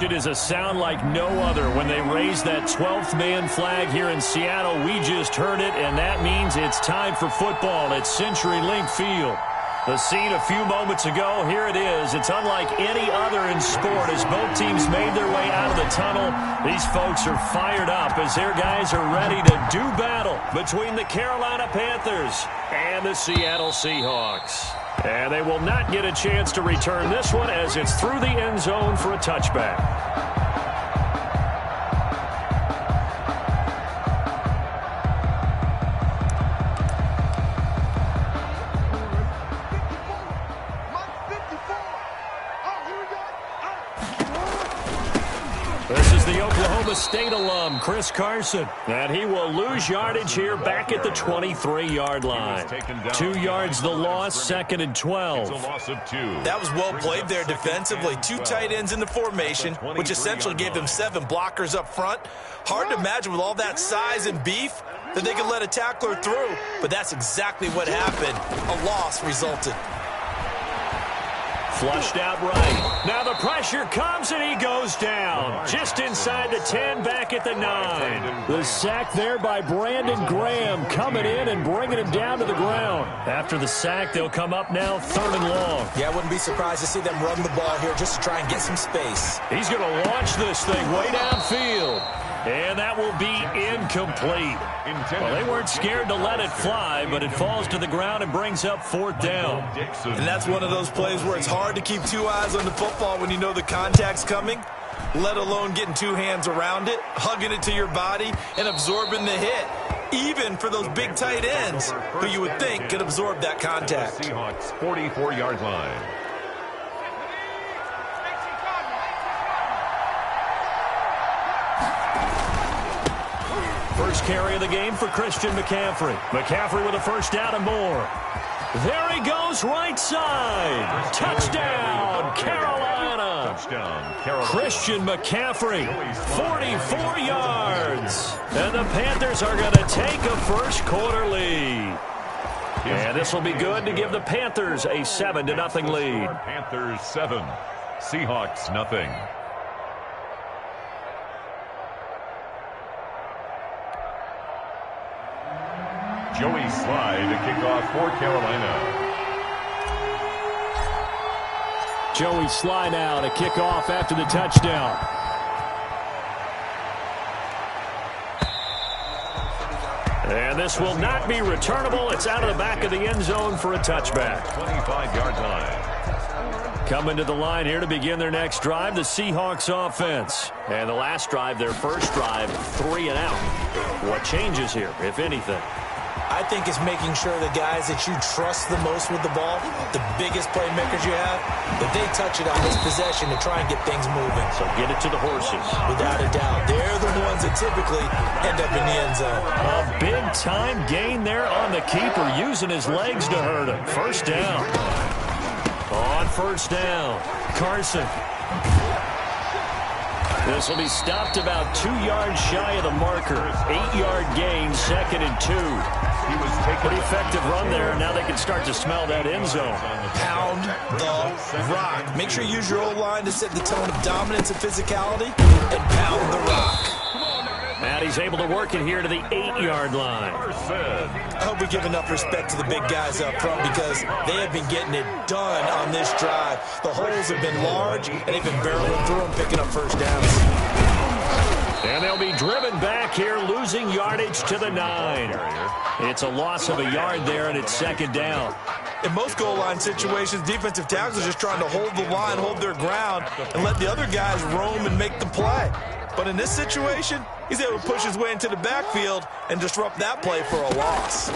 It is a sound like no other when they raise that 12th man flag here in Seattle. We just heard it, and that means it's time for football at CenturyLink Field. The scene a few moments ago, here it is. It's unlike any other in sport as both teams made their way out of the tunnel. These folks are fired up as their guys are ready to do battle between the Carolina Panthers and the Seattle Seahawks. And they will not get a chance to return this one as it's through the end zone for a touchback. This is the Oklahoma State alum, Chris Carson. And he will lose yardage here back at the 23-yard line. 2 yards the loss, 2nd and 12. It's a loss of 2. That was well played there defensively. 2 tight ends in the formation, which essentially gave them 7 blockers up front. Hard to imagine with all that size and beef that they could let a tackler through. But that's exactly what happened. A loss resulted. Flushed out right. Now the pressure comes and he goes down. Just inside the 10, back at the 9. The sack there by Brandon Graham coming in and bringing him down to the ground. After the sack, they'll come up now 3rd and long. Yeah, I wouldn't be surprised to see them run the ball here just to try and get some space. He's going to launch this thing way downfield. And that will be incomplete. Well, they weren't scared to let it fly, but it falls to the ground and brings up 4th down. And that's one of those plays where it's hard to keep 2 eyes on the football when you know the contact's coming, let alone getting 2 hands around it, hugging it to your body, and absorbing the hit. Even for those big tight ends who you would think could absorb that contact. Seahawks 44-yard line. First carry of the game for Christian McCaffrey. McCaffrey with a 1st down and more. There he goes, right side. Touchdown, Carolina. Touchdown, Carolina. Christian McCaffrey, 44 yards. And the Panthers are going to take a first quarter lead. And this will be good to give the Panthers a 7-0 lead. Panthers 7, Seahawks nothing. Joey Slye to kick off for Carolina. Joey Slye now to kick off after the touchdown. And this will not be returnable. It's out of the back of the end zone for a touchback. 25-yard line. Coming to the line here to begin their next drive, the Seahawks offense. And the last drive, their first drive, 3 and out. What changes here, if anything? I think it's making sure the guys that you trust the most with the ball, the biggest playmakers you have, that they touch it on this possession to try and get things moving. So get it to the horses. Without a doubt. They're the ones that typically end up in the end zone. A big-time gain there on the keeper, using his legs to hurt him. 1st down. On 1st down, Carson. This will be stopped about 2 yards shy of the marker. 8-yard gain, 2nd and 2. He was taking pretty effective run there. Now they can start to smell that end zone. Pound the rock. Make sure you use your O-line to set the tone of dominance and physicality, and pound the rock. And he's able to work it here to the 8-yard line. I hope we give enough respect to the big guys up front because they have been getting it done on this drive. The holes have been large, and they've been barreling through them, picking up 1st downs. And they'll be driven back here, losing yardage to the 9. It's a loss of a yard there, and it's 2nd down. In most goal line situations, defensive tackles are just trying to hold the line, hold their ground, and let the other guys roam and make the play. But in this situation, he's able to push his way into the backfield and disrupt that play for a loss.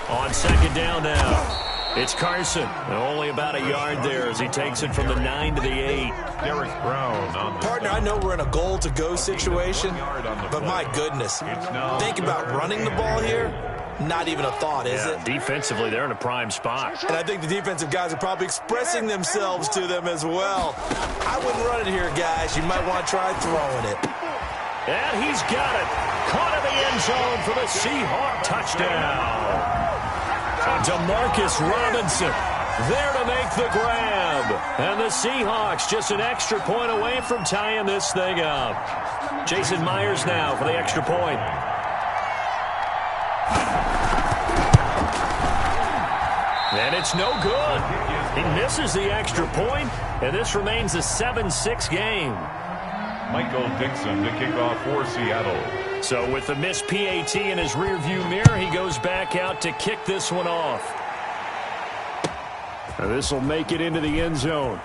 On 2nd down now, it's Carson. Only about a yard there as he takes it from the 9 to the 8. Derek Brown on the Partner, I know we're in a goal-to-go situation, but my goodness, think about running the ball here. Not even a thought, is it? Defensively, they're in a prime spot. And I think the defensive guys are probably expressing themselves to them as well. I wouldn't run it here, guys. You might want to try throwing it. And he's got it. Caught in the end zone for the Seahawk touchdown. DeMarcus Robinson, There to make the grab. And the Seahawks just an extra point away from tying this thing up. Jason Myers now for the extra point. And it's no good. He misses the extra point, and this remains a 7-6 game. Michael Dixon to kick off for Seattle. So with the missed PAT in his rearview mirror, he goes back out to kick this one off. This will make it into the end zone.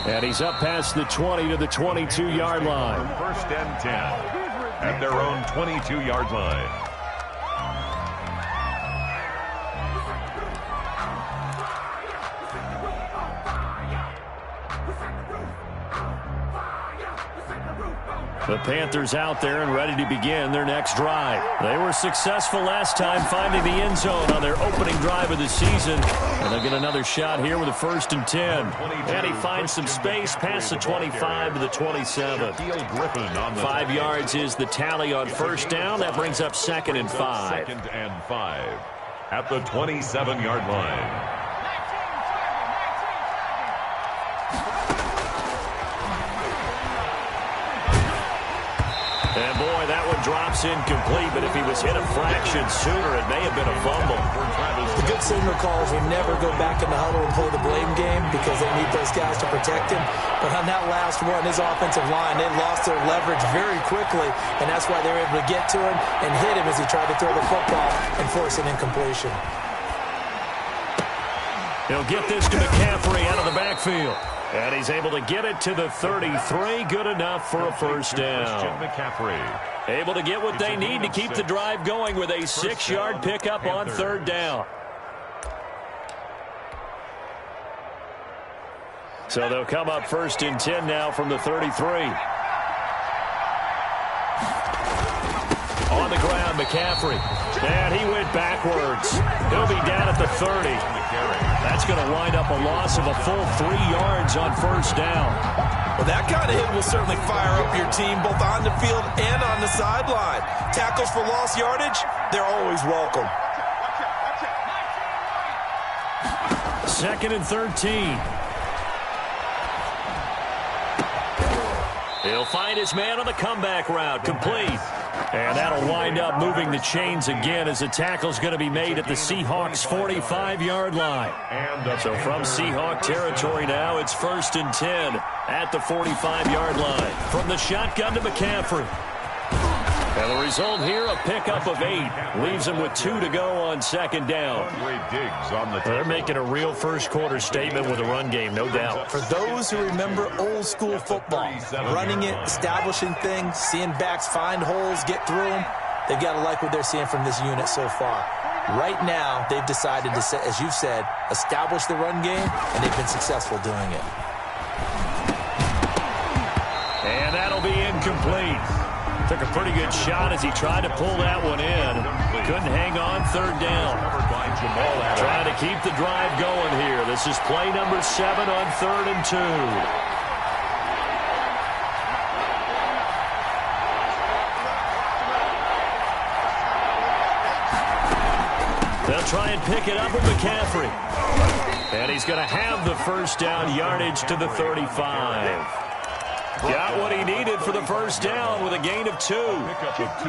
And he's up past the 20 to the 22-yard line. First and 10 at their own 22-yard line. The Panthers out there and ready to begin their next drive. They were successful last time finding the end zone on their opening drive of the season. And they'll get another shot here with a 1st and 10. And he finds some space past the 25 to the 27. 5 yards is the tally on first down. That brings up 2nd and 5. 2nd and 5 at the 27-yard line. And boy, that one drops incomplete, but if he was hit a fraction sooner, it may have been a fumble. The good signal calls will never go back in the huddle and play the blame game because they need those guys to protect him. But on that last one, his offensive line, they lost their leverage very quickly, and that's why they were able to get to him and hit him as he tried to throw the football and force an incompletion. He'll get this to McCaffrey out of the backfield. And he's able to get it to the 33. Good enough for a first down. Able to get what they need to keep the drive going with a 6-yard pickup on 3rd down. So they'll come up 1st and 10 now from the 33. On the ground, McCaffrey. And he went backwards. He'll be down at the 30. That's going to wind up a loss of a full 3 yards on 1st down. Well, that kind of hit will certainly fire up your team both on the field and on the sideline. Tackles for lost yardage, they're always welcome. 2nd and 13. He'll find his man on the comeback route, complete. And that'll wind up moving the chains again as the tackle's going to be made at the Seahawks 45-yard line. So from Seahawk territory now, it's 1st and 10 at the 45-yard line. From the shotgun to McCaffrey. And the result here, a pickup of 8. Leaves him with 2 to go on 2nd down. They're making a real first-quarter statement with a run game, no doubt. For those who remember old-school football, running it, establishing things, seeing backs find holes, get through them, they've got to like what they're seeing from this unit so far. Right now, they've decided to, as you've said, establish the run game, and they've been successful doing it. And that'll be incomplete. Took a pretty good shot as he tried to pull that one in. Couldn't hang on 3rd down. Trying to keep the drive going here. This is play number 7 on 3rd and 2. They'll try and pick it up with McCaffrey. And he's going to have the first down yardage to the 35. Got what he needed for the first down with a gain of 2.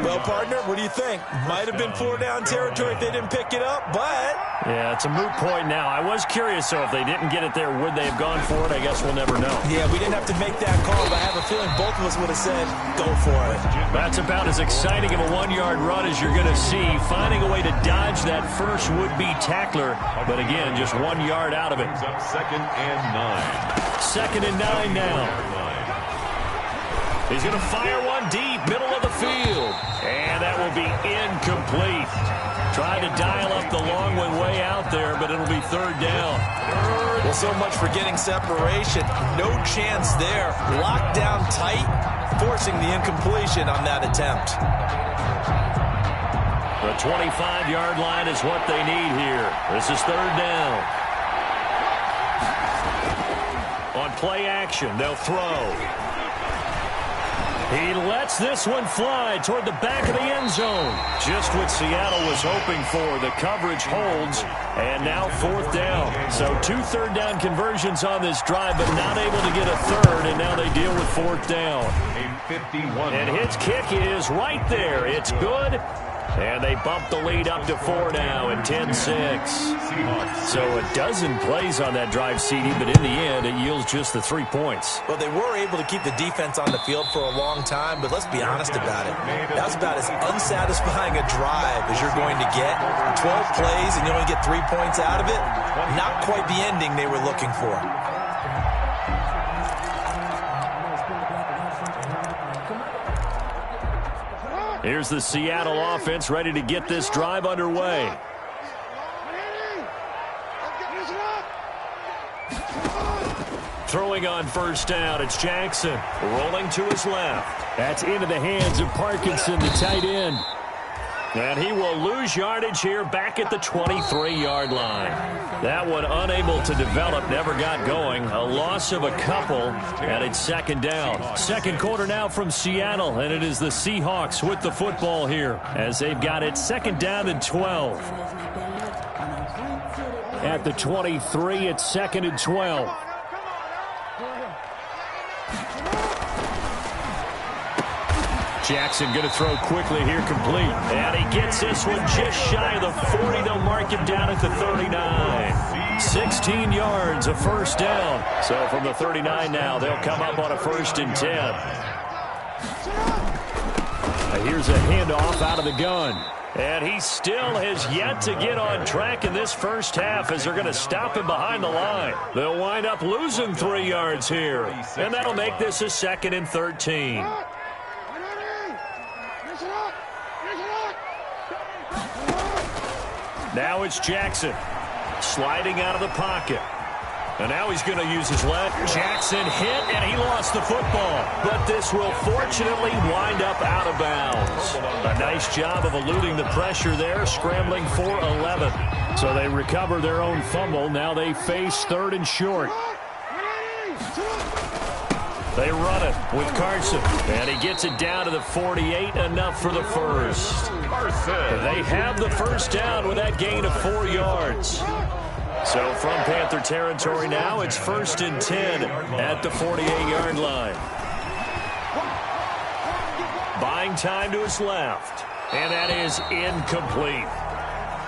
Well, partner, what do you think? Might have been 4-down territory if they didn't pick it up, but... Yeah, it's a moot point now. I was curious, so if they didn't get it there, would they have gone for it? I guess we'll never know. Yeah, we didn't have to make that call, but I have a feeling both of us would have said, go for it. That's about as exciting of a 1-yard run as you're going to see. Finding a way to dodge that first would-be tackler, but again, just 1 yard out of it. 2nd and 9. 2nd and 9 now. He's going to fire one deep, middle of the field. And that will be incomplete. Trying to dial up the long one way out there, but it'll be 3rd down. Well, so much for getting separation. No chance there. Locked down tight, forcing the incompletion on that attempt. The 25-yard line is what they need here. This is 3rd down. On play action, they'll throw. He lets this one fly toward the back of the end zone. Just what Seattle was hoping for. The coverage holds, and now 4th down. So 2 third-down conversions on this drive, but not able to get a third, and now they deal with 4th down. And his kick is right there. It's good. And they bump the lead up to 4 now and 10-6. So a dozen plays on that drive, CD, but in the end, it yields just the 3 points. Well, they were able to keep the defense on the field for a long time, but let's be honest about it. That was about as unsatisfying a drive as you're going to get. 12 plays and you only get 3 points out of it. Not quite the ending they were looking for. Here's the Seattle offense ready to get this drive underway. Throwing on 1st down, it's Jackson. Rolling to his left. That's into the hands of Parkinson, the tight end. And he will lose yardage here back at the 23-yard line. That one unable to develop, never got going. A loss of a couple, and it's 2nd down. Second quarter now from Seattle, and it is the Seahawks with the football here as they've got it 2nd down and 12. At the 23, it's 2nd and 12. Jackson going to throw quickly here, complete. And he gets this one just shy of the 40. They'll mark him down at the 39. 16 yards, a 1st down. So from the 39 now, they'll come up on a 1st and 10. Here's a handoff out of the gun. And he still has yet to get on track in this first half as they're going to stop him behind the line. They'll wind up losing 3 yards here. And that'll make this a 2nd and 13. Now it's Jackson sliding out of the pocket. And now he's going to use his left. Jackson hit, and he lost the football. But this will fortunately wind up out of bounds. A nice job of eluding the pressure there, scrambling for 11. So they recover their own fumble. Now they face 3rd and short. They run it with Carson, and he gets it down to the 48, enough for the 1st. They have the 1st down with that gain of 4 yards. So from Panther territory now, it's 1st and 10 at the 48-yard line. Buying time to his left, and that is incomplete.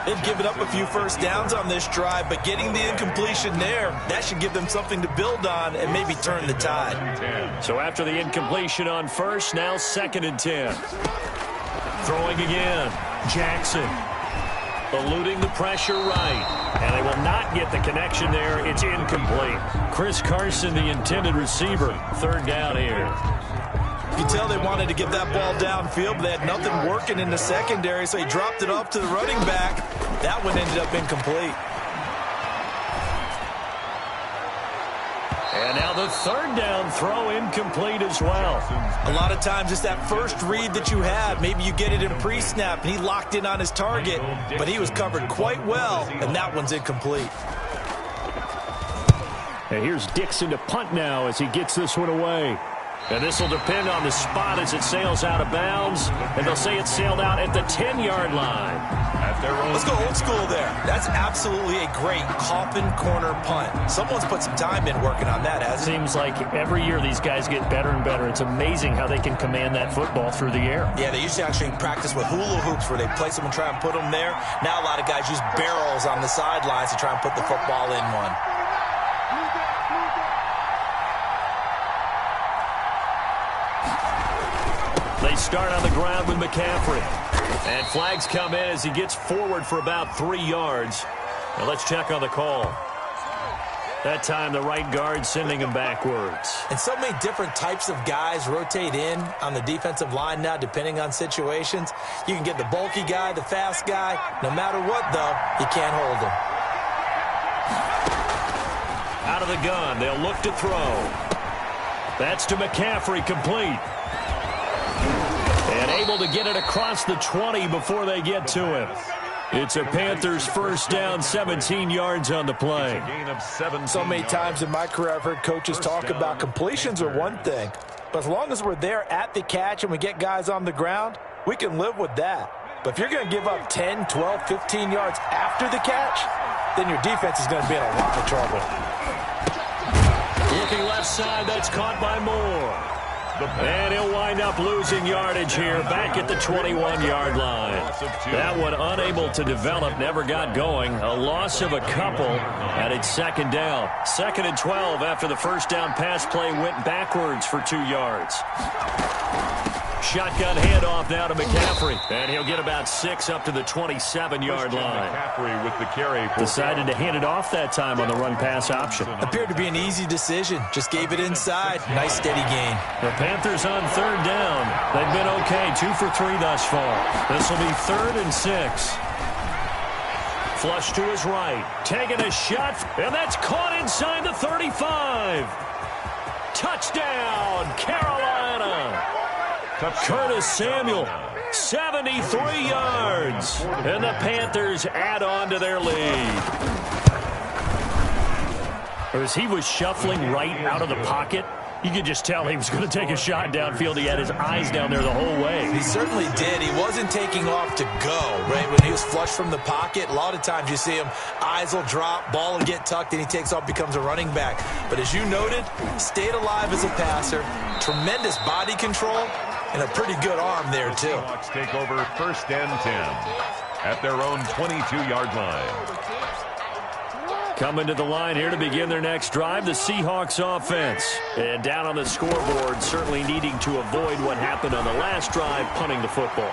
They've given up a few 1st downs on this drive, but getting the incompletion there, that should give them something to build on and maybe turn the tide. So after the incompletion on 1st, now 2nd and 10. Throwing again. Jackson eluding the pressure right. And they will not get the connection there. It's incomplete. Chris Carson, the intended receiver. 3rd down here. You can tell they wanted to get that ball downfield, but they had nothing working in the secondary, so he dropped it off to the running back. That one ended up incomplete. And now the 3rd down throw incomplete as well. A lot of times it's that first read that you have. Maybe you get it in pre-snap, and he locked in on his target, but he was covered quite well, and that one's incomplete. And here's Dixon to punt now as he gets this one away. And this will depend on the spot as it sails out of bounds. And they'll say it sailed out at the 10-yard line. Let's go old school there. That's absolutely a great coffin corner punt. Someone's put some time in working on that, hasn't it? Seems like every year these guys get better and better. It's amazing how they can command that football through the air. Yeah, they used to actually practice with hula hoops where they place them and try and put them there. Now a lot of guys use barrels on the sidelines to try and put the football in one. They start on the ground with McCaffrey. And flags come in as he gets forward for about 3 yards. Now let's check on the call. That time the right guard sending him backwards. And so many different types of guys rotate in on the defensive line now depending on situations. You can get the bulky guy, the fast guy. No matter what, though, you can't hold him. Out of the gun, they'll look to throw. That's to McCaffrey, complete. And able to get it across the 20 before they get to him. It's a Panthers 1st down, 17 yards on the play. So many times in my career I've heard coaches talk about completions are one thing, But as long as we're there at the catch and we get guys on the ground, we can live with that. But if you're going to give up 10, 12, 15 yards after the catch, then your defense is going to be in a lot of trouble. Looking left side, that's caught by Moore. And he'll wind up losing yardage here back at the 21-yard line. That one unable to develop, never got going. A loss of a couple, and it's second down. 2nd and 12 after the first down pass play went backwards for 2 yards. Shotgun handoff now to McCaffrey. And he'll get about 6 up to the 27-yard line. McCaffrey with the carry. Decided to hand it off that time on the run-pass option. Appeared to be an easy decision. Just gave it inside. Nice steady gain. The Panthers on 3rd down. They've been okay. 2 for 3 thus far. This will be 3rd and 6. Flush to his right. Taking a shot. And that's caught inside the 35. Touchdown, Carolina. Curtis Samuel, 73 yards. And the Panthers add on to their lead. As he was shuffling right out of the pocket, you could just tell he was going to take a shot downfield. He had his eyes down there the whole way. He certainly did. He wasn't taking off to go, right? When he was flushed from the pocket, a lot of times you see him, eyes will drop, ball will get tucked, and he takes off, becomes a running back. But as you noted, stayed alive as a passer, tremendous body control, and a pretty good arm there, too. Seahawks take over 1st and 10 at their own 22-yard line. Coming to the line here to begin their next drive, the Seahawks offense. And down on the scoreboard, certainly needing to avoid what happened on the last drive, punting the football.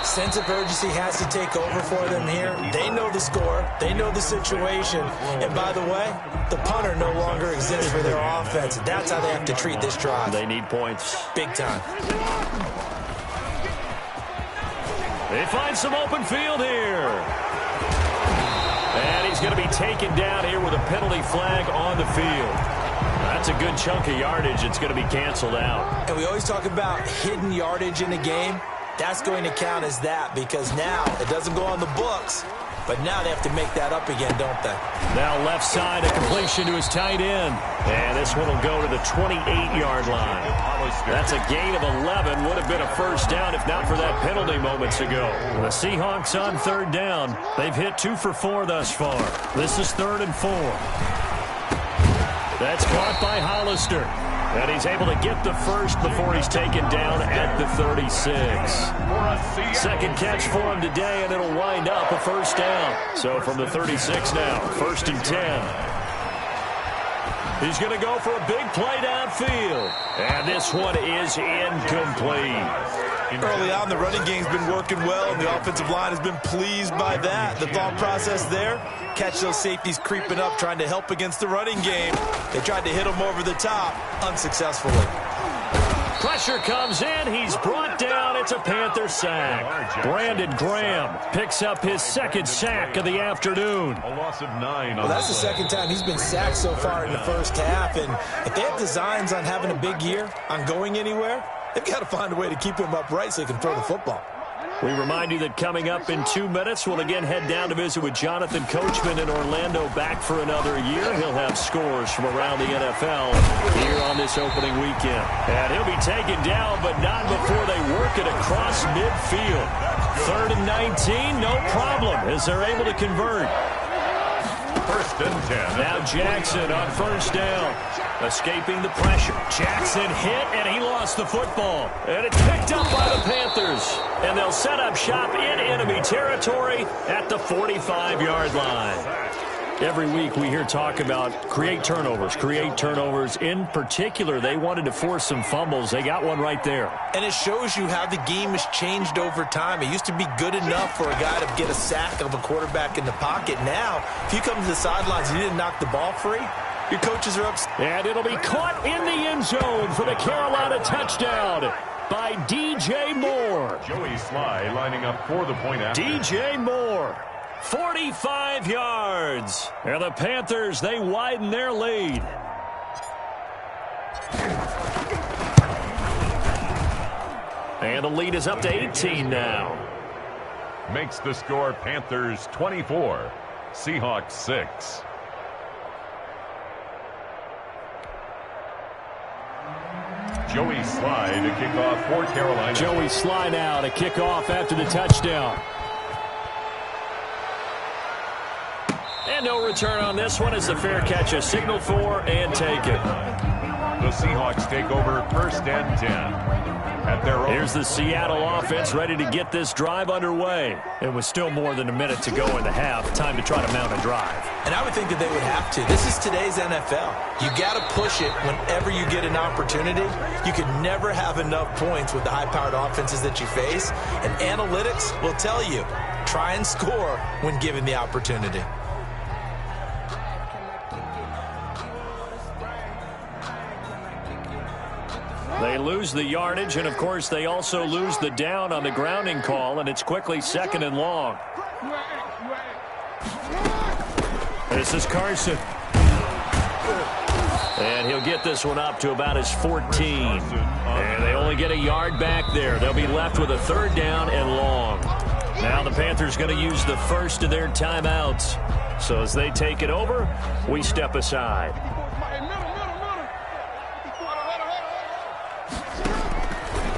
Sense of urgency has to take over for them here. They know the score. They know the situation. And by the way, the punter no longer exists for their offense. That's how they have to treat this drive. They need points. Big time. They find some open field here. And he's going to be taken down here with a penalty flag on the field. That's a good chunk of yardage. It's going to be canceled out. And we always talk about hidden yardage in a game. That's going to count as that because now it doesn't go on the books, but now they have to make that up again, don't they? Now left side, a completion to his tight end. And this one will go to the 28-yard line. That's a gain of 11. Would have been a first down if not for that penalty moments ago. The Seahawks on 3rd down. They've hit 2 for 4 thus far. This is 3rd and 4. That's caught by Hollister. And he's able to get the first before he's taken down at the 36. Second catch for him today, and it'll wind up a first down. So from the 36 now, 1st and 10. He's going to go for a big play downfield. And this one is incomplete. Early on, the running game's been working well, and the offensive line has been pleased by that. The thought process there, catch those safeties creeping up, trying to help against the running game. They tried to hit him over the top, unsuccessfully. Pressure comes in. He's brought down. It's a Panther sack. Brandon Graham picks up his 2nd sack of the afternoon. A loss of 9. Well, that's the 2nd time he's been sacked so far in the first half. And if they have designs on having a big year, on going anywhere, they've got to find a way to keep him upright so he can throw the football. We remind you that coming up in 2 minutes, we'll again head down to visit with Jonathan Coachman in Orlando, back for another year. He'll have scores from around the NFL here on this opening weekend. And he'll be taken down, but not before they work it across midfield. 3rd and 19, no problem, as they're able to convert. 1st and 10. Now Jackson on 1st down. Escaping the pressure. Jackson hit, and he lost the football. And it's picked up by the Panthers. And they'll set up shop in enemy territory at the 45-yard line. Every week we hear talk about create turnovers. In particular, they wanted to force some fumbles. They got one right there. And it shows you how the game has changed over time. It used to be good enough for a guy to get a sack of a quarterback in the pocket. Now, if you come to the sidelines and you didn't knock the ball free, your coaches are upset. And it'll be caught in the end zone for the Carolina touchdown by DJ Moore. Joey Sly lining up for the point after. DJ Moore, 45 yards. And the Panthers, they widen their lead. And the lead is up to 18 now. Makes the score Panthers 24, Seahawks 6. Joey Sly to kick off for Carolina. Joey Sly now to kick off after the touchdown. And no return on this one as the fair catch is signaled for and taken. The Seahawks take over 1st and 10. At their own. Here's the Seattle offense ready to get this drive underway. It was still more than a minute to go in the half. Time to try to mount a drive. And I would think that they would have to. This is today's NFL. You got to push it whenever you get an opportunity. You could never have enough points with the high-powered offenses that you face. And analytics will tell you, try and score when given the opportunity. They lose the yardage, and, of course, they also lose the down on the grounding call, and it's quickly 2nd and long. This is Carson. And he'll get this one up to about his 14. And they only get a yard back there. They'll be left with a 3rd down and long. Now the Panthers going to use the first of their timeouts. So as they take it over, we step aside.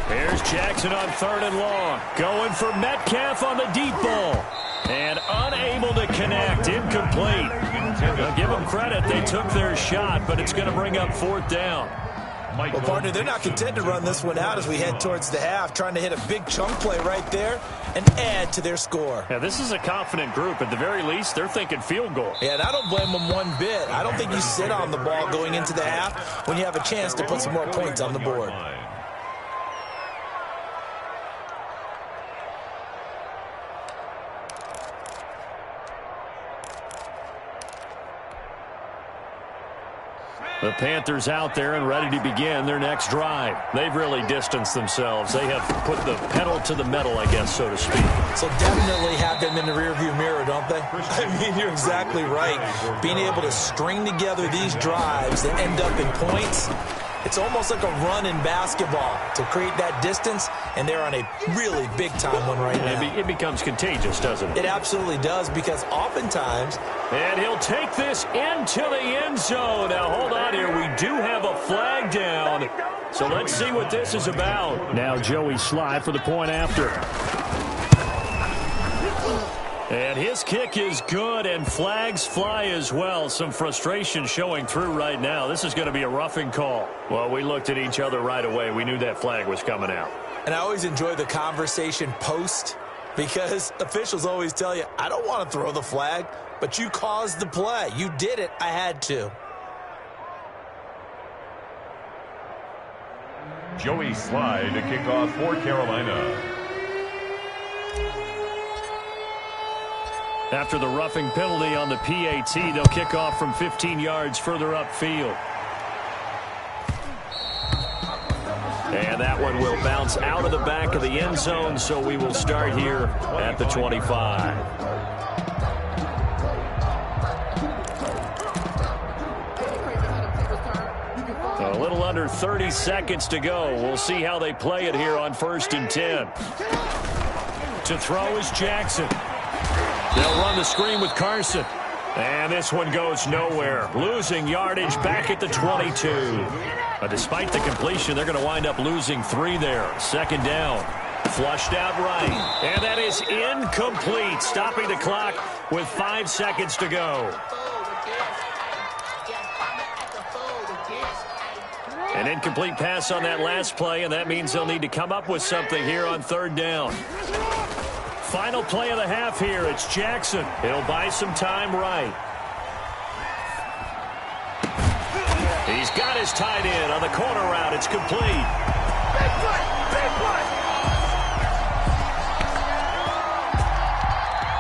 Here's Jackson on 3rd and long. Going for Metcalf on the deep ball. And unable to connect. Incomplete. Now give them credit. They took their shot, but it's going to bring up 4th down. Well, partner, they're not content to run this one out as we head towards the half, trying to hit a big chunk play right there and add to their score. Yeah, this is a confident group. At the very least, they're thinking field goal. Yeah, and I don't blame them one bit. I don't think you sit on the ball going into the half when you have a chance to put some more points on the board. The Panthers out there and ready to begin their next drive. They've really distanced themselves. They have put the pedal to the metal, I guess, so to speak. So definitely have them in the rearview mirror, don't they? I mean, you're exactly right. Being able to string together these drives that end up in points, it's almost like a run in basketball to create that distance, and they're on a really big-time one right now. It becomes contagious, doesn't it? It absolutely does, because oftentimes... And he'll take this into the end zone. Now, hold on here. We do have a flag down, so let's see what this is about. Now Joey Sly for the point after. And his kick is good, and flags fly as well. Some frustration showing through right now. This is going to be a roughing call. Well, we looked at each other right away. We knew that flag was coming out. And I always enjoy the conversation post, because officials always tell you, I don't want to throw the flag, but you caused the play. You did it. I had to. Joey Sly to kick off for Carolina. After the roughing penalty on the PAT, they'll kick off from 15 yards further upfield. And that one will bounce out of the back of the end zone, so we will start here at the 25. A little under 30 seconds to go. We'll see how they play it here on 1st and 10. To throw is Jackson. They'll run the screen with Carson. And this one goes nowhere. Losing yardage back at the 22. Despite the completion, they're going to wind up losing 3 there. 2nd down. Flushed out right. And that is incomplete. Stopping the clock with 5 seconds to go. An incomplete pass on that last play, and that means they'll need to come up with something here on 3rd down. Final play of the half here. It's Jackson. He'll buy some time right. He's got his tight end on the corner route. It's complete. Big play! Big play!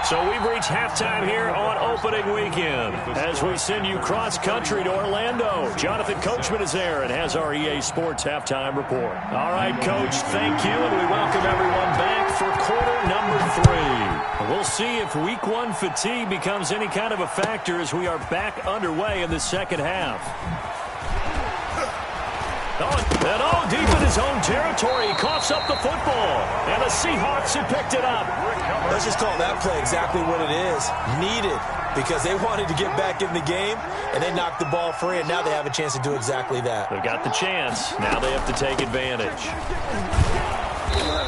So we've reached halftime here on opening weekend as we send you cross-country to Orlando. Jonathan Coachman is there and has our EA Sports halftime report. All right, Coach, thank you, and we welcome everyone back for quarter number 3. We'll see if Week 1 fatigue becomes any kind of a factor as we are back underway in the second half. And deep in his own territory, he coughs up the football, and the Seahawks have picked it up. Let's just call that play exactly what it is. Needed. because they wanted to get back in the game, and they knocked the ball free, and now they have a chance to do exactly that. They've got the chance. Now they have to take advantage.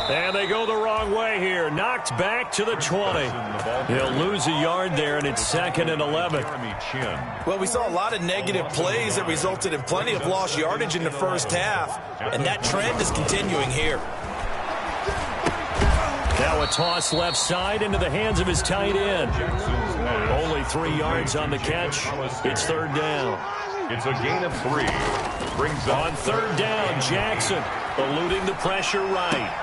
And they go the wrong way here. Knocked back to the 20. He'll lose a yard there, and it's 2nd and 11. Well, we saw a lot of negative plays that resulted in plenty of lost yardage in the first half, and that trend is continuing here. Now a toss left side into the hands of his tight end. Only 3 yards on the catch. It's 3rd down. It's a gain of 3. Brings on 3rd down, Jackson eluding the pressure right.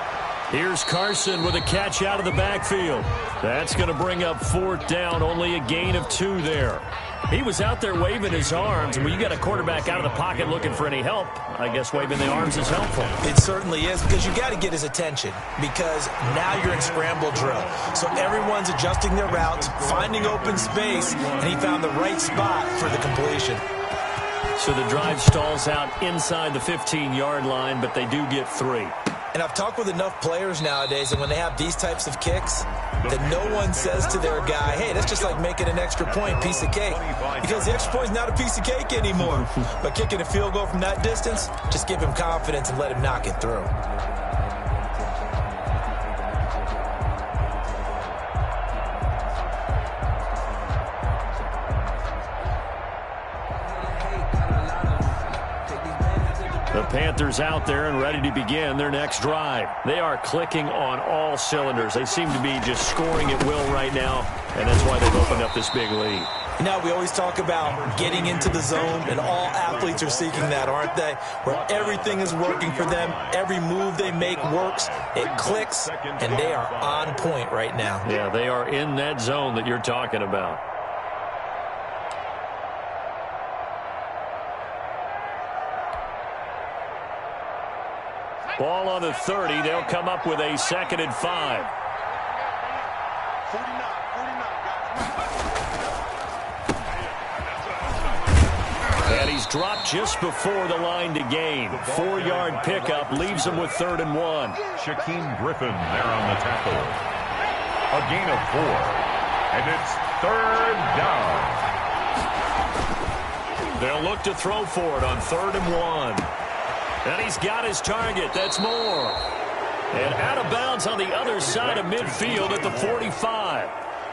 Here's Carson with a catch out of the backfield. That's going to bring up 4th down, only a gain of 2 there. He was out there waving his arms, and when you got a quarterback out of the pocket looking for any help, I guess waving the arms is helpful. It certainly is, because you got to get his attention, because now you're in scramble drill. So everyone's adjusting their routes, finding open space, and he found the right spot for the completion. So the drive stalls out inside the 15-yard line, but they do get 3. And I've talked with enough players nowadays, and when they have these types of kicks, that no one says to their guy, hey, that's just like making an extra point, piece of cake. Because the extra point is not a piece of cake anymore. But kicking a field goal from that distance, just give him confidence and let him knock it through. The Panthers out there and ready to begin their next drive. They are clicking on all cylinders. They seem to be just scoring at will right now, and that's why they've opened up this big lead. Now, we always talk about getting into the zone, and all athletes are seeking that, aren't they? Where everything is working for them, every move they make works, it clicks, and they are on point right now. Yeah, they are in that zone that you're talking about. Ball on the 30. They'll come up with a 2nd and 5. And he's dropped just before the line to gain. 4-yard pickup leaves him with 3rd and 1. Shaquem Griffin there on the tackle. A gain of 4. And it's 3rd down. They'll look to throw for it on 3rd and 1. And he's got his target. That's more. And out of bounds on the other side of midfield at the 45.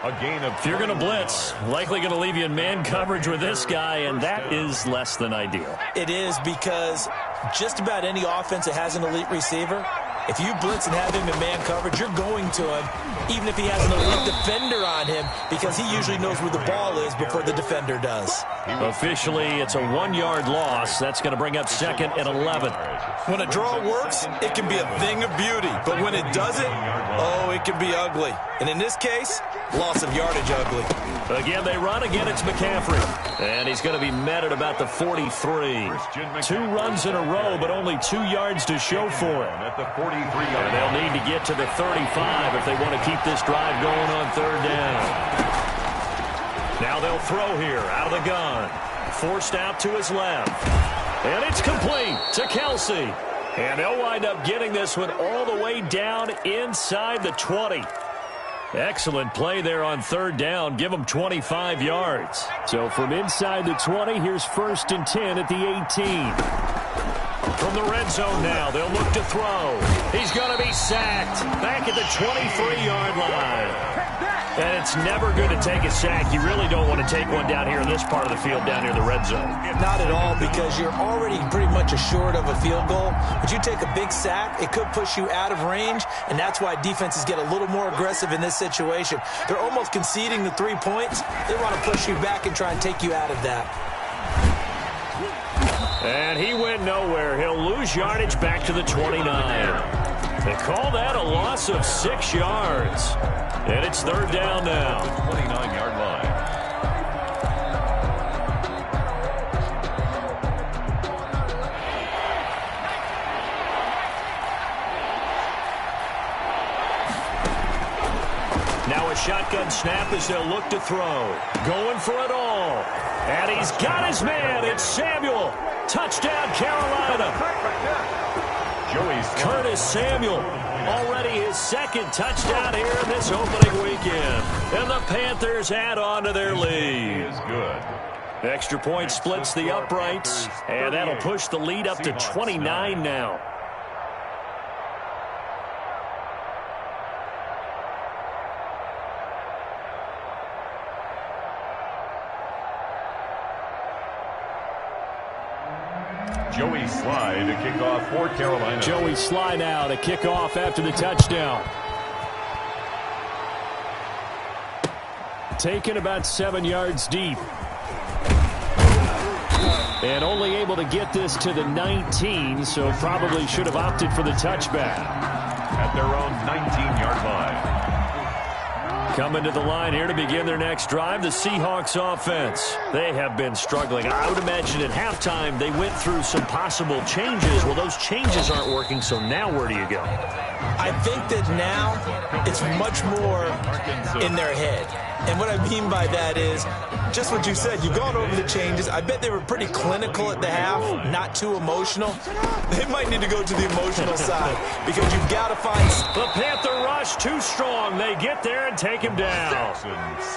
A gain of 3. If you're going to blitz, likely going to leave you in man coverage with this guy, and that is less than ideal. It is, because just about any offense that has an elite receiver, if you blitz and have him in man coverage, you're going to him, even if he has an elite defender on him, because he usually knows where the ball is before the defender does. Officially, it's a 1-yard loss. That's going to bring up 2nd and 11. When a draw works, it can be a thing of beauty. But when it doesn't, oh, it can be ugly. And in this case, loss of yardage ugly. Again, they run. Again, it's McCaffrey. And he's going to be met at about the 43. 2 runs in a row, but only 2 yards to show for it. At the 43-yard and they'll need to get to the 35 if they want to keep this drive going on 3rd down. Now they'll throw here out of the gun. Forced out to his left. And it's complete to Kelsey. And they'll wind up getting this one all the way down inside the 20. Excellent play there on 3rd down. Give them 25 yards. So from inside the 20, here's 1st and 10 at the 18. From the red zone now, they'll look to throw. He's going to be sacked back at the 23-yard line. And it's never good to take a sack. You really don't want to take one down here in this part of the field, down near the red zone. Not at all, because you're already pretty much assured of a field goal. But you take a big sack, it could push you out of range, and that's why defenses get a little more aggressive in this situation. They're almost conceding the 3 points. They want to push you back and try and take you out of that. And he went nowhere. He'll lose yardage back to the 29. They call that a loss of 6 yards. And it's 3rd down now. 29-yard line. Now a shotgun snap as they'll look to throw. Going for it all. And he's got his man. It's Samuel. Touchdown, Carolina. Curtis Samuel, already his 2nd touchdown here in this opening weekend. And the Panthers add on to their lead. Is good. Extra point splits the uprights, and that'll push the lead up to 29 now. Joey Sly to kick off for Carolina. Joey Sly now to kick off after the touchdown. Taken about 7 yards deep. And only able to get this to the 19, so probably should have opted for the touchback. At their own 19-yard line. Coming to the line here to begin their next drive, the Seahawks offense. They have been struggling. I would imagine at halftime they went through some possible changes. Well, those changes aren't working, so now where do you go? I think that now it's much more in their head. And what I mean by that is just what you said. You've gone over the changes. I bet they were pretty clinical at the half, not too emotional. They might need to go to the emotional side because you've got to find... The Panther rush too strong. They get there and take him down.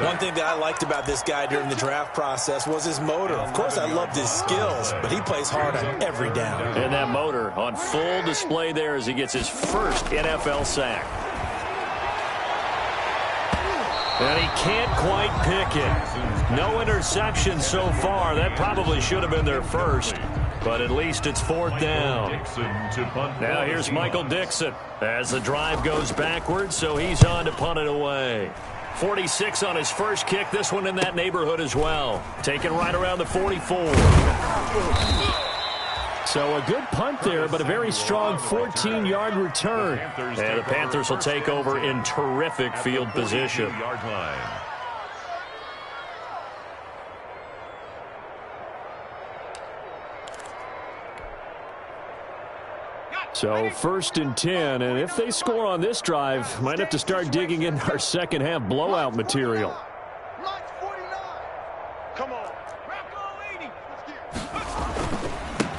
One thing that I liked about this guy during the draft process was his motor. Of course, I loved his skills, but he plays hard on every down. And that motor on full display there as he gets his first NFL sack. And he can't quite pick it. No interception so far. That probably should have been their first. But at least it's fourth down. Now here's Michael Dixon as the drive goes backwards, so he's on to punt it away. 46 on his first kick. This one in that neighborhood as well. Taken right around the 44. So a good punt there, but a very strong 14-yard return. And the Panthers will take over in terrific field position. So first and 10, and if they score on this drive, might have to start digging in our second half blowout material.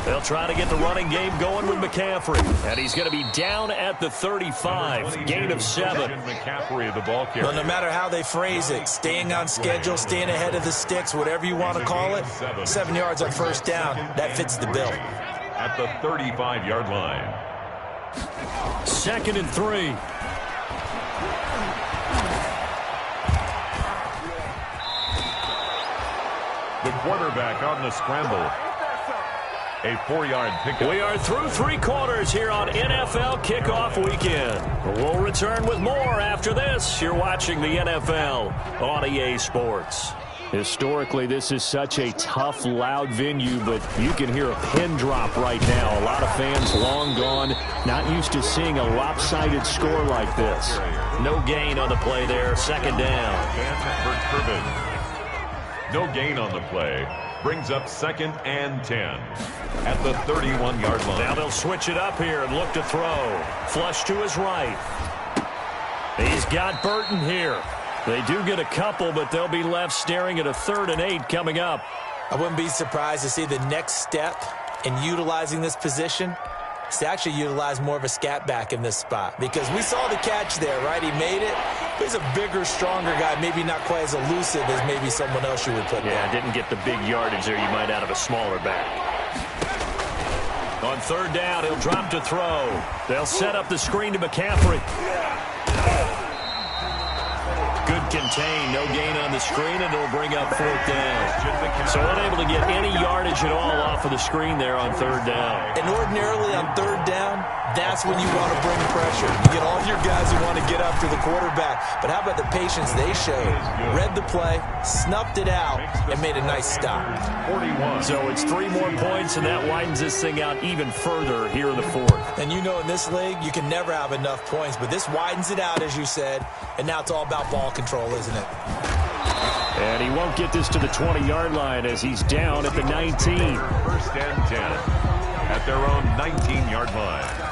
They'll try to get the running game going with McCaffrey. And he's going to be down at the 35. Gain of 7. McCaffrey, the ball carrier. Well, no matter how they phrase it, staying on schedule, staying ahead of the sticks, whatever you want to call it, 7 yards on first down, that fits the bill. At the 35-yard line. 2nd and 3. The quarterback on the scramble. A 4-yard pickup. We are through 3 quarters here on NFL Kickoff Weekend. We'll return with more after this. You're watching the NFL on EA Sports. Historically, this is such a tough, loud venue, but you can hear a pin drop right now. A lot of fans long gone, not used to seeing a lopsided score like this. No gain on the play there, 2nd down. No gain on the play. Brings up 2nd and 10 at the 31-yard line. Now they'll switch it up here and look to throw. Flush to his right. He's got Burton here. They do get a couple, but they'll be left staring at a 3rd and 8 coming up. I wouldn't be surprised to see the next step in utilizing this position is to actually utilize more of a scat back in this spot. Because we saw the catch there, right? He made it. But he's a bigger, stronger guy, maybe not quite as elusive as maybe someone else you would put there. Yeah, didn't get the big yardage there you might out of a smaller back. On 3rd down, he'll drop to throw. They'll set up the screen to McCaffrey. Good contain, no gain on the screen, and it'll bring up 4th down. So unable to get any yardage at all off of the screen there on 3rd down. And ordinarily on 3rd down, that's when you want to bring pressure. You get all your guys who want to get after the quarterback. But how about the patience they showed? Read the play, snuffed it out, and made a nice stop. 41. So it's 3 more points, and that widens this thing out even further here in the 4th. And you know in this league, you can never have enough points. But this widens it out, as you said. And now it's all about ball control, isn't it? And he won't get this to the 20-yard line as he's down at the 19. 1st and 10 at their own 19-yard line.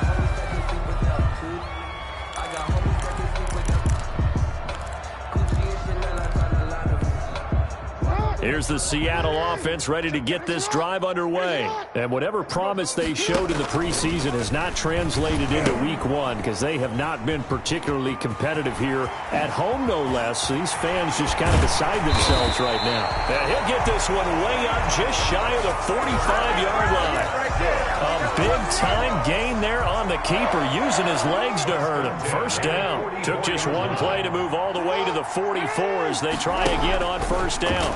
Here's the Seattle offense ready to get this drive underway. And whatever promise they showed in the preseason has not translated into week one because they have not been particularly competitive here at home, no less. So these fans just kind of beside themselves right now. And he'll get this one way up just shy of the 45-yard line. A big-time gain there on the keeper, using his legs to hurt him. First down. Took just one play to move all the way to the 44 as they try again on first down.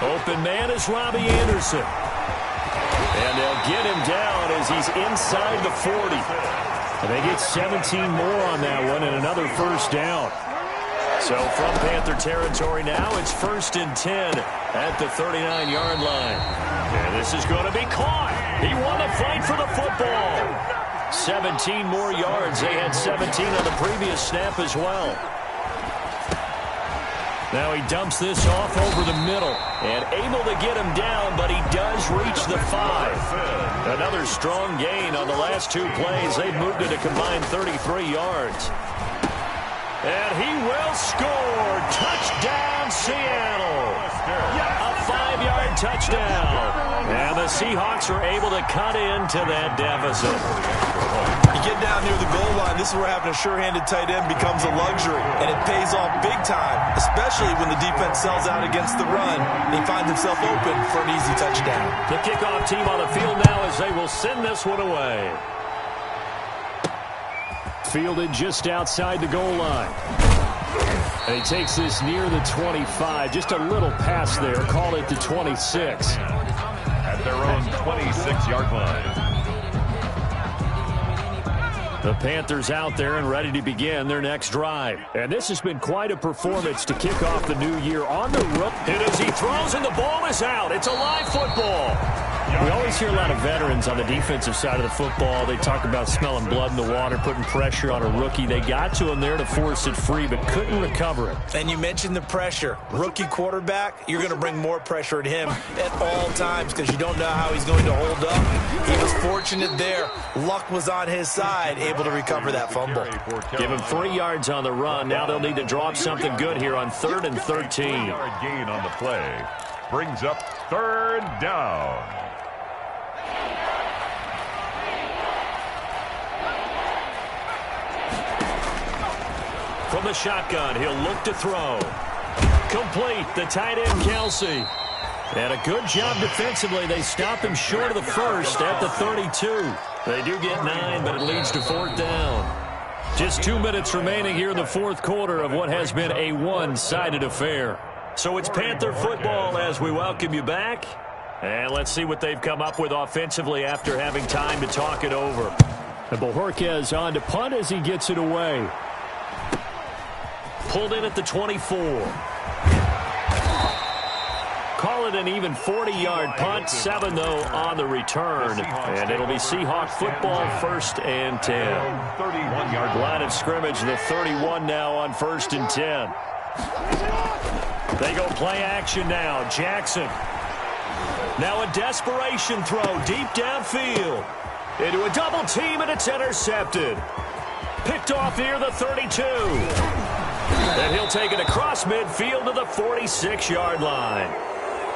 Open man is Robbie Anderson. And they'll get him down as he's inside the 40. And they get 17 more on that one and another first down. So from Panther territory now, it's 1st and 10 at the 39-yard line. And this is going to be caught. He won the fight for the football. 17 more yards. They had 17 on the previous snap as well. Now he dumps this off over the middle and able to get him down, but he does reach the 5. Another strong gain on the last two plays. They've moved it a combined 33 yards. And he will score. Touchdown, Seattle. A 5-yard touchdown. And the Seahawks are able to cut into that deficit. You get down near the goal line, this is where having a sure-handed tight end becomes a luxury. And it pays off big time, especially when the defense sells out against the run. He finds himself open for an easy touchdown. The kickoff team on the field now as they will send this one away. Fielded just outside the goal line. And he takes this near the 25. Just a little pass there. Call it the 26. At their own 26-yard line. The Panthers out there and ready to begin their next drive. And this has been quite a performance to kick off the new year on the roof. And as he throws and the ball is out, it's a live football. We always hear a lot of veterans on the defensive side of the football. They talk about smelling blood in the water, putting pressure on a rookie. They got to him there to force it free, but couldn't recover it. And you mentioned the pressure. Rookie quarterback, you're going to bring more pressure at him at all times because you don't know how he's going to hold up. He was fortunate there. Luck was on his side, able to recover that fumble. Give him 3 yards on the run. Now they'll need to drop something good here on 3rd and 13. 3-yard gain on the play. Brings up 3rd down. From the shotgun, he'll look to throw. Complete, the tight end, Kelsey. And a good job defensively. They stop him short of the first at the 32. They do get 9, but it leads to 4th down. Just 2 minutes remaining here in the 4th quarter of what has been a one-sided affair. So it's Panther football as we welcome you back. And let's see what they've come up with offensively after having time to talk it over. And Bojorquez on to punt as he gets it away. Pulled in at the 24. Call it an even 40-yard punt. 7, though, on the return. And it'll be Seahawk football, 1st and 10. 31-yard line of scrimmage, the 31 now on 1st and 10. They go play action now. Jackson. Now a desperation throw deep downfield. Into a double team, and it's intercepted. Picked off near the 32. And he'll take it across midfield to the 46-yard line.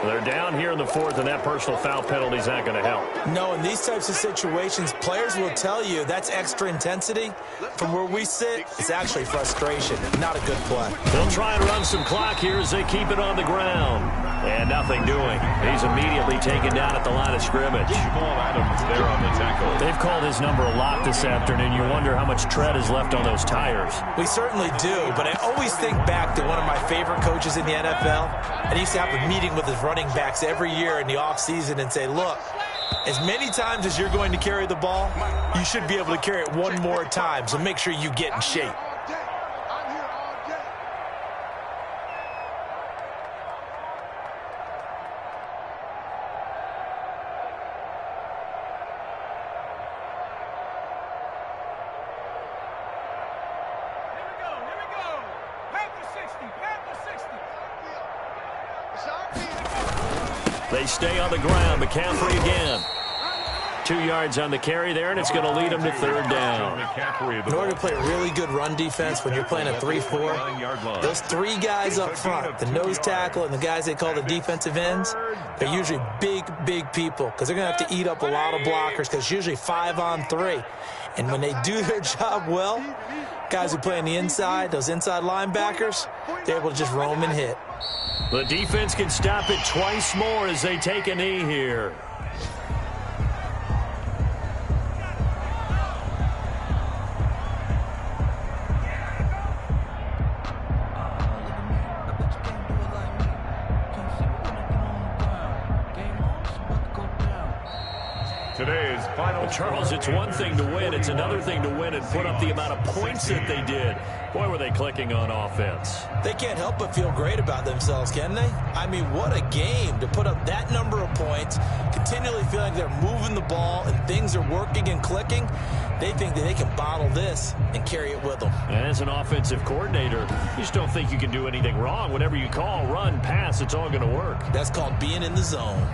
They're down here in the 4th, and that personal foul penalty is not going to help. No, in these types of situations, players will tell you that's extra intensity. From where we sit, it's actually frustration. Not a good play. They'll try and run some clock here as they keep it on the ground. And nothing doing. He's immediately taken down at the line of scrimmage. Adams there on the tackle. They've called his number a lot this afternoon. You wonder how much tread is left on those tires. We certainly do, but I always think back to one of my favorite coaches in the NFL. And he used to have a meeting with his running backs every year in the offseason and say, look, as many times as you're going to carry the ball, you should be able to carry it one more time, so make sure you get in shape. They stay on the ground. McCaffrey again. 2 yards on the carry there, and it's going to lead them to third down. In order to play a really good run defense when you're playing a 3-4, those 3 guys up front, the nose tackle and the guys they call the defensive ends, they're usually big people because they're going to have to eat up a lot of blockers because it's usually 5-on-3. And when they do their job well, guys who play on the inside, those inside linebackers, they're able to just roam and hit. The defense can stop it twice more as they take a knee here. Today's final. Charles, it's one thing to win. It's another thing to win and put up the amount of points that they did. Boy, were they clicking on offense. They can't help but feel great about themselves, can they? I mean, what a game to put up that number of points, continually feeling they're moving the ball and things are working and clicking. They think that they can bottle this and carry it with them. And as an offensive coordinator, you just don't think you can do anything wrong. Whatever you call, run, pass, it's all going to work. That's called being in the zone.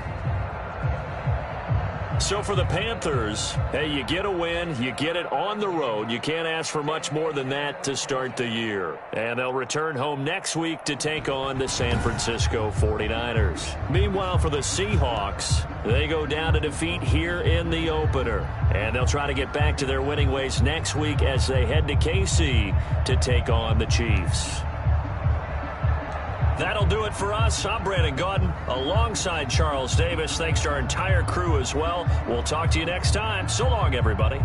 So for the Panthers, hey, you get a win, you get it on the road. You can't ask for much more than that to start the year. And they'll return home next week to take on the San Francisco 49ers. Meanwhile, for the Seahawks, they go down to defeat here in the opener. And they'll try to get back to their winning ways next week as they head to KC to take on the Chiefs. That'll do it for us. I'm Brandon Gaudin alongside Charles Davis. Thanks to our entire crew as well. We'll talk to you next time. So long, everybody.